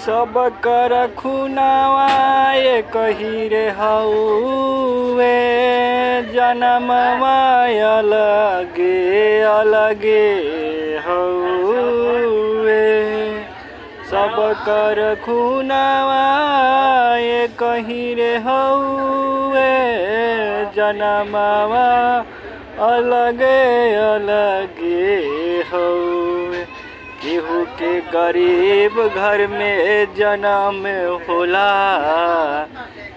सब कर खुनावा ये कही रे हउए जनमवा अलगे अलगे हउए सब कर खुनावा ये कही रे हउए जनमवा अलगे अलगे हउए केहू के गरीब घर में जन्म होला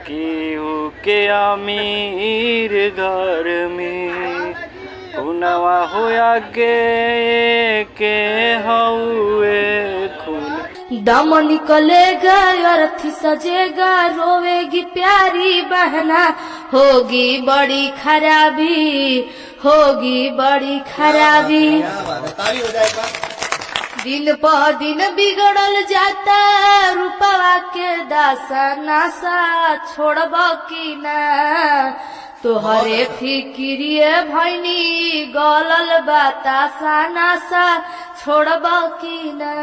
केहू के अमीर घर में खुनवा होया के हउए खून दम निकलेगा अर्थी सजेगा रोवेगी प्यारी बहना होगी बड़ी खराबी होगी बड़ी खराबी दिन प दिन बिगड़ल जाता रूपवा के दासा नासा छोड़ब की ना तोहरे फिक्रिए भैनी गलल बतासा नासा छोड़ब की ना।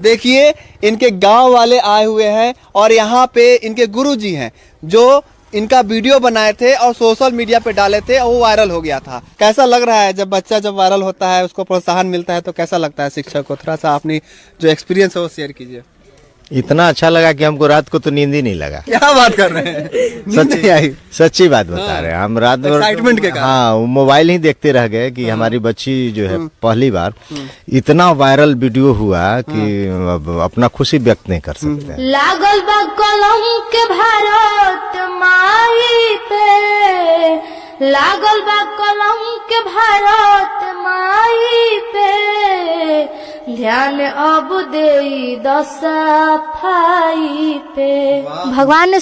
देखिए इनके गांव वाले आए हुए हैं और यहाँ पे इनके गुरुजी हैं जो इनका वीडियो बनाए थे और सोशल मीडिया पे डाले थे और वो वायरल हो गया था। कैसा लग रहा है जब बच्चा जब वायरल होता है उसको प्रोत्साहन मिलता है तो कैसा लगता है शिक्षक को? थोड़ा सा अपनी जो एक्सपीरियंस है वो शेयर कीजिए। इतना अच्छा लगा कि हमको रात को तो नींद ही नहीं लगा। क्या बात कर रहे हैं? सच्ची आई सच्ची बात बता रहे हैं हम रात में एक्साइटमेंट के कारण। हाँ मोबाइल ही देखते रह गए कि हमारी बच्ची जो है पहली बार इतना वायरल वीडियो हुआ कि अपना खुशी व्यक्त नहीं कर सकते। लागल बा कलम के भारत माई पे लागल बा कलम के भारत माई पे ध्यान अब दे दसफाई पे। भगवान ने